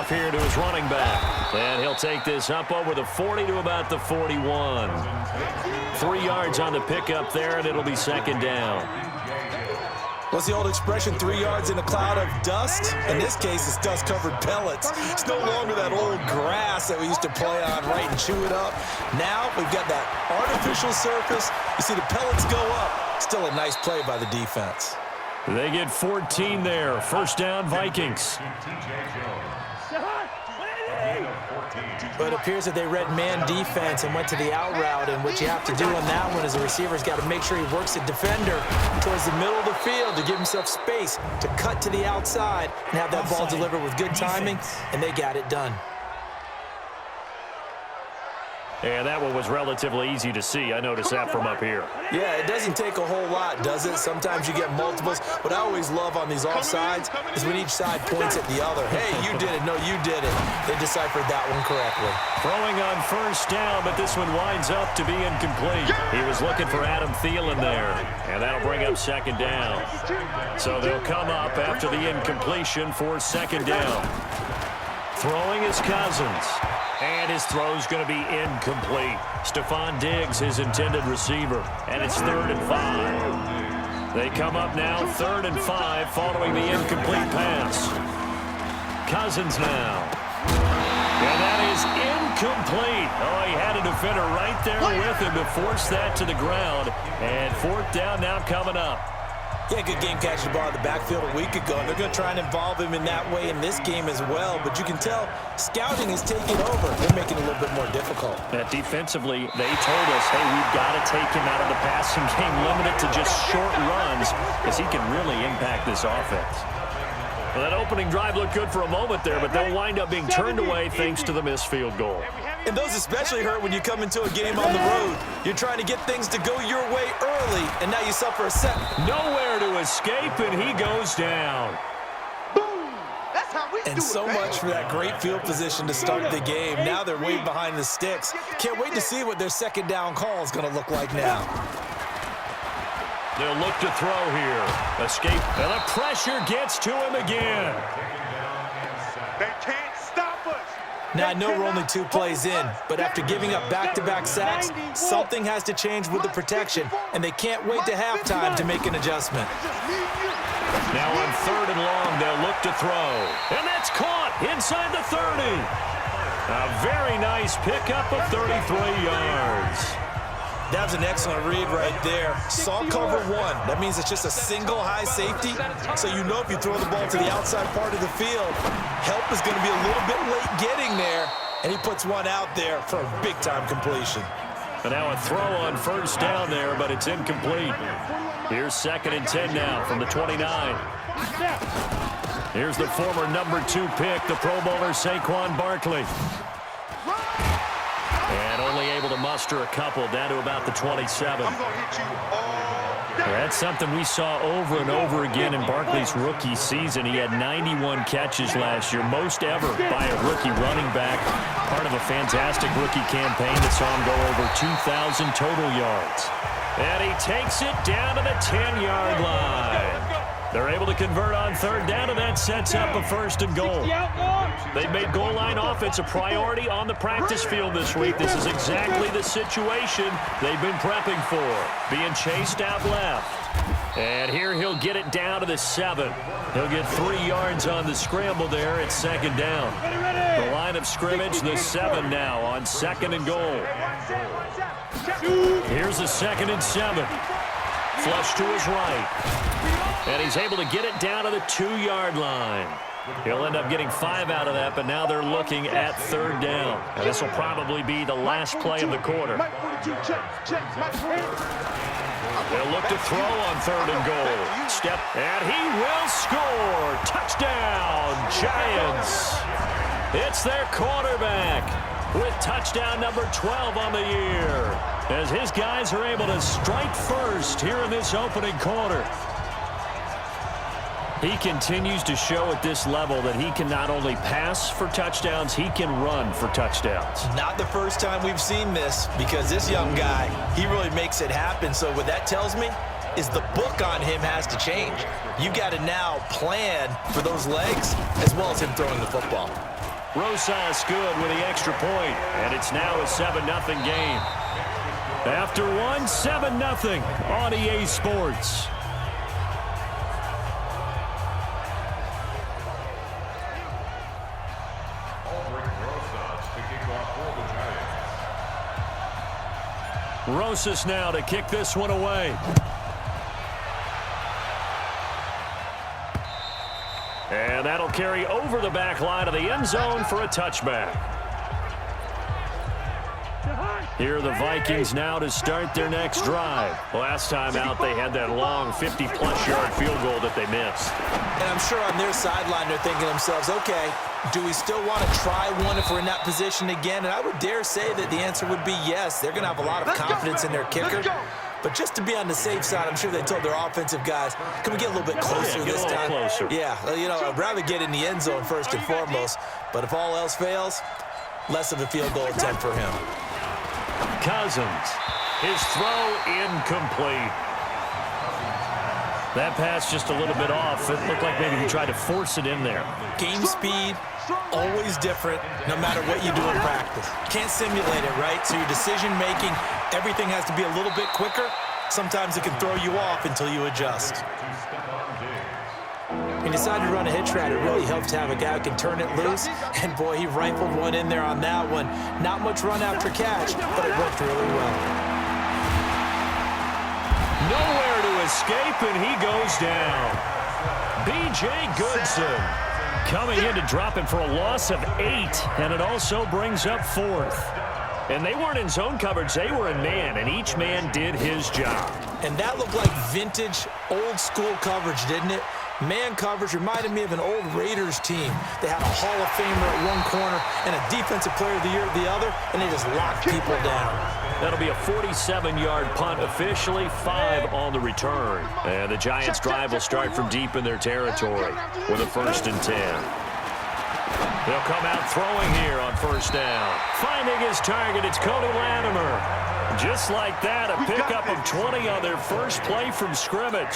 off here to his running back. And he'll take this up over the 40 to about the 41. 3 yards on the pickup there, and it'll be second down. What's the old expression, 3 yards in a cloud of dust? In this case, it's dust-covered pellets. It's no longer that old grass that we used to play on, right, and chew it up. Now we've got that artificial surface. You see the pellets go up. Still a nice play by the defense. They get 14 there. First down, Vikings. But it appears that they read man defense and went to the out route, and what you have to do on that one is the receiver's got to make sure he works the defender towards the middle of the field to give himself space to cut to the outside and have that ball delivered with good timing, and they got it done. And that one was relatively easy to see. I noticed that from up here. Yeah, it doesn't take a whole lot, does it? Sometimes you get multiples. What I always love on these offsides is when each side points at the other. Hey, you did it. No, you did it. They deciphered that one correctly. Throwing on first down, but this one winds up to be incomplete. He was looking for Adam Thielen there, and that'll bring up second down. So they'll come up after the incompletion for second down. Throwing is Cousins. And his throw's going to be incomplete. Stephon Diggs, his intended receiver. And it's 3rd and 5. They come up now 3rd and 5 following the incomplete pass. Cousins now. And that is incomplete. Oh, he had a defender right there with him to force that to the ground. And 4th down now coming up. Yeah, good game catching the ball in the backfield a week ago, and they're going to try and involve him in that way in this game as well. But you can tell scouting is taking over. They're making it a little bit more difficult. Defensively, they told us, hey, we've got to take him out of the passing game, limit it to just short runs, because he can really impact this offense. Well, that opening drive looked good for a moment there, but they'll wind up being turned away thanks to the missed field goal. And those especially hurt when you come into a game on the road. You're trying to get things to go your way early, and now you suffer a set. Nowhere to escape, and he goes down. And so much for that great field position to start the game. Now they're way behind the sticks. Can't wait to see what their second down call is going to look like now. They'll look to throw here. Escape, and the pressure gets to him again. They can't stop us. Now, I know we're only 2 plays in, but after giving up back-to-back sacks, something has to change with the protection, and they can't wait to halftime to make an adjustment. Now on 3rd and long, they'll look to throw. And that's caught inside the 30. A very nice pickup of 33 yards. That was an excellent read right there. Saw cover 1. That means it's just a single high safety. So you know if you throw the ball to the outside part of the field, help is going to be a little bit late getting there. And he puts one out there for a big-time completion. And now a throw on first down there, but it's incomplete. Here's 2nd and 10 now from the 29. Here's the former number 2 pick, the Pro Bowler Saquon Barkley. And only able to muster a couple down to about the 27. I'm gonna hit you all day. That's something we saw over and over again in Barkley's rookie season. He had 91 catches last year, most ever by a rookie running back. Part of a fantastic rookie campaign that saw him go over 2,000 total yards. And he takes it down to the 10-yard line. They're able to convert on 3rd down, and that sets up a 1st and goal. They've made goal line offense a priority on the practice field this week. This is exactly the situation they've been prepping for. Being chased out left. And here he'll get it down to the 7. He'll get 3 yards on the scramble there at 2nd down. The line of scrimmage, the 7 now on 2nd and goal. Here's the 2nd and 7. Flush to his right. And he's able to get it down to the 2-yard line. He'll end up getting 5 out of that, but now they're looking at 3rd down. And this will probably be the last play of the quarter. They'll look to throw on 3rd and goal. Step, and he will score. Touchdown, Giants. It's their quarterback with touchdown number 12 on the year, as his guys are able to strike first here in this opening quarter. He continues to show at this level that he can not only pass for touchdowns, he can run for touchdowns. Not the first time we've seen this, because this young guy, he really makes it happen. So what that tells me is the book on him has to change. You've got to now plan for those legs as well as him throwing the football. Rosas good with the extra point, and it's now a 7-0 game. After one, 7-0 on EA Sports. Rosas now to kick this one away. And that'll carry over the back line of the end zone for a touchback. Here are the Vikings now to start their next drive. Last time out, they had that long 50-plus yard field goal that they missed. And I'm sure on their sideline they're thinking to themselves, okay, do we still want to try one if we're in that position again? And I would dare say that the answer would be yes. They're going to have a lot of confidence in their kicker. But just to be on the safe side, I'm sure they told their offensive guys, can we get a little bit closer this time? Closer. Yeah, you know, I'd rather get in the end zone first and foremost. But if all else fails, less of a field goal attempt for him. Cousins, his throw incomplete. That pass just a little bit off. It looked like maybe he tried to force it in there. Game speed, always different, no matter what you do in practice. Can't simulate it, right? So your decision-making, everything has to be a little bit quicker. Sometimes it can throw you off until you adjust. He decided to run a hitch route. It really helps to have a guy who can turn it loose. And, boy, he rifled one in there on that one. Not much run after catch, but it worked really well. Nowhere to escape, and he goes down. B.J. Goodson coming in to drop him for a loss of 8, and it also brings up 4th. And they weren't in zone coverage. They were in man, and each man did his job. And that looked like vintage, old-school coverage, didn't it? Man coverage reminded me of an old Raiders team. They had a Hall of Famer at one corner and a Defensive Player of the Year at the other, and they just locked people down. That'll be a 47-yard punt officially, 5 on the return. And the Giants' drive will start from deep in their territory with a 1st and 10. They'll come out throwing here on 1st down. Finding his target, it's Cody Latimer. Just like that, a pickup of 20 on their first play from scrimmage.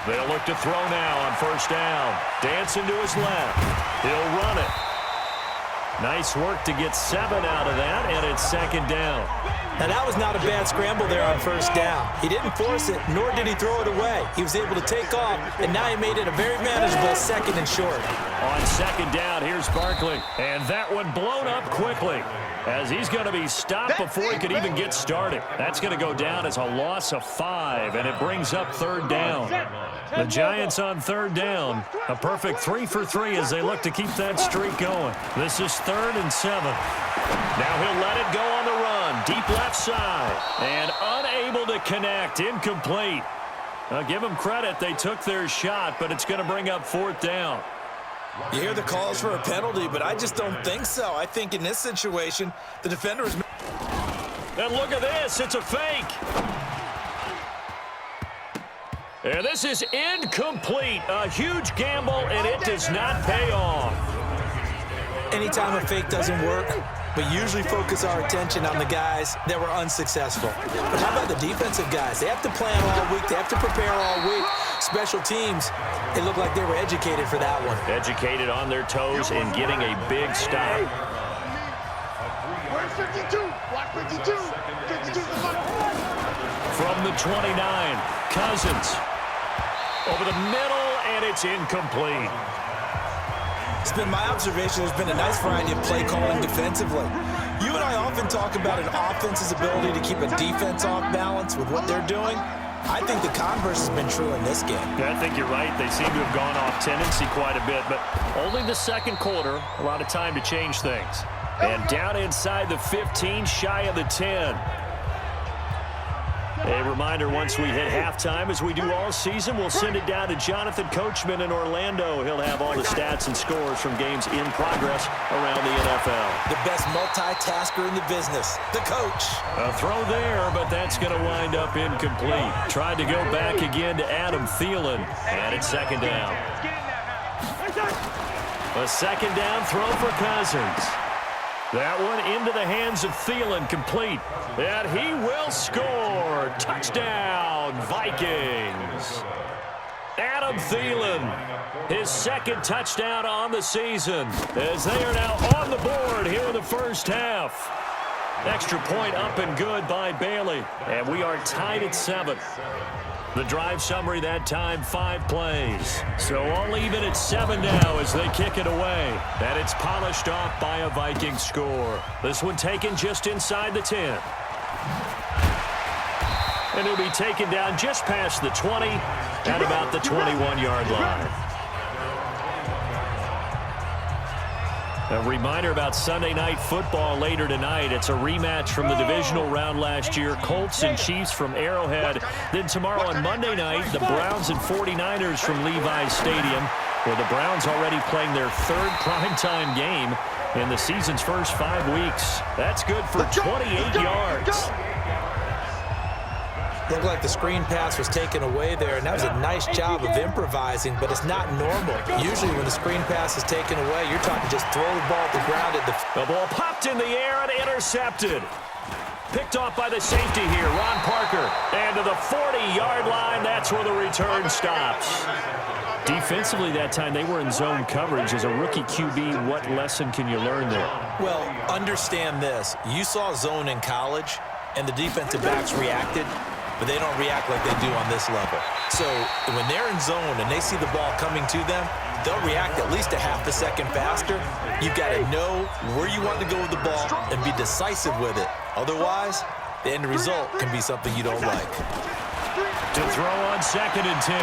They'll look to throw now on 1st down. Dancing to his left. He'll run it. Nice work to get 7 out of that, and it's 2nd down. Now, that was not a bad scramble there on 1st down. He didn't force it, nor did he throw it away. He was able to take off, and now he made it a very manageable 2nd and short. On 2nd down, here's Barkley. And that one blown up quickly, as he's going to be stopped before he could even get started. That's going to go down as a loss of 5, and it brings up 3rd down. The Giants on 3rd down. A perfect 3 for 3 as they look to keep that streak going. This is 3rd and 7. Now he'll let it go on the run. Deep left side. And unable to connect. Incomplete. Give them credit. They took their shot, but it's going to bring up 4th down. You hear the calls for a penalty, but I just don't think so. I think in this situation, the defender is... And look at this. It's a fake. And this is incomplete. A huge gamble, and it does not pay off. Anytime a fake doesn't work, we usually focus our attention on the guys that were unsuccessful. But how about the defensive guys? They have to plan all week. They have to prepare all week. Special teams, it looked like they were educated for that one. Educated on their toes and getting a big stop. Where's 52? Block 52. 52 the money. From the 29, Cousins. Over the middle, and it's incomplete. It's been my observation there's been a nice variety of play calling defensively. You and I often talk about an offense's ability to keep a defense off balance with what they're doing. I think the converse has been true in this game. Yeah, I think you're right. They seem to have gone off tendency quite a bit, but only the 2nd quarter, a lot of time to change things. And down inside the 15, shy of the 10. A reminder, once we hit halftime, as we do all season, we'll send it down to Jonathan Coachman in Orlando. He'll have all the stats and scores from games in progress around the NFL. The best multitasker in the business, the coach. A throw there, but that's going to wind up incomplete. Tried to go back again to Adam Thielen, and it's 2nd down. A 2nd down throw for Cousins. That one into the hands of Thielen, complete. And he will score. Touchdown, Vikings. Adam Thielen, his second touchdown on the season, as they are now on the board here in the first half. Extra point up and good by Bailey. And we are tied at 7. The drive summary that time, 5 plays. So all even at 7 now as they kick it away. And it's polished off by a Viking score. This one taken just inside the 10. And it'll be taken down just past the 20 at about the 21-yard line. A reminder about Sunday Night Football later tonight. It's a rematch from the divisional round last year. Colts and Chiefs from Arrowhead. Then tomorrow on Monday night, the Browns and 49ers from Levi's Stadium, where the Browns already playing their 3rd primetime game in the season's first 5 weeks. That's good for 28 yards. Looked like the screen pass was taken away there, and that was a nice job of improvising, but it's not normal. Usually when the screen pass is taken away, you're talking just throw the ball at the ground. The ball popped in the air and intercepted. Picked off by the safety here, Ron Parker. And to the 40-yard line, that's where the return stops. Defensively that time, they were in zone coverage. As a rookie QB, what lesson can you learn there? Well, understand this. You saw zone in college, and the defensive backs reacted, but they don't react like they do on this level. So when they're in zone and they see the ball coming to them, they'll react at least a half a second faster. You've got to know where you want to go with the ball and be decisive with it. Otherwise, the end result can be something you don't like. To throw on 2nd and 10.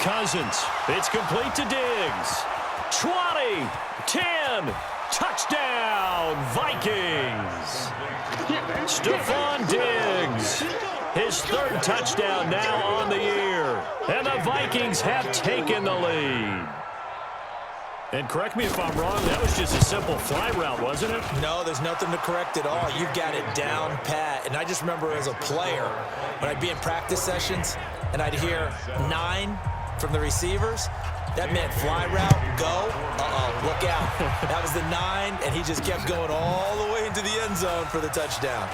Cousins. It's complete to Diggs. 20, 10, touchdown, Vikings. Stephon Diggs. His 3rd touchdown now on the year. And the Vikings have taken the lead. And correct me if I'm wrong, that was just a simple fly route, wasn't it? No, there's nothing to correct at all. You've got it down pat. And I just remember as a player, when I'd be in practice sessions and I'd hear 9 from the receivers, that meant fly route, go, look out. That was the 9, and he just kept going all the way into the end zone for the touchdown.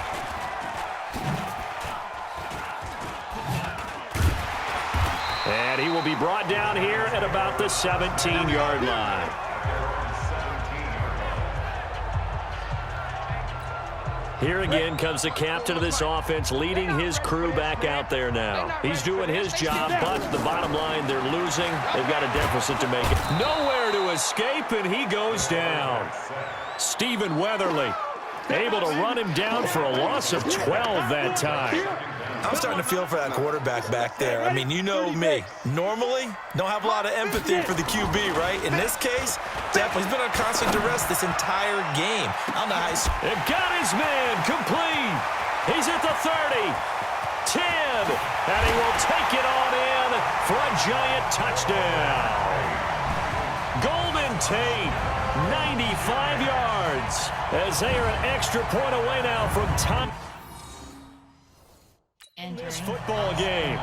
And he will be brought down here at about the 17-yard line. Here again comes the captain of this offense, leading his crew back out there now. He's doing his job, but the bottom line, they're losing. They've got a deficit to make it. Nowhere to escape, and he goes down. Stephen Weatherly able to run him down for a loss of 12 that time. I'm starting to feel for that quarterback back there. I mean, you know me. Normally, don't have a lot of empathy for the QB, right? In this case, definitely. He's been on constant duress this entire game. I don't know how he's... It got his man complete. He's at the 30, 10, and he will take it on in for a giant touchdown. Golden Tate, 95 yards, as they are an extra point away now from time. This football game.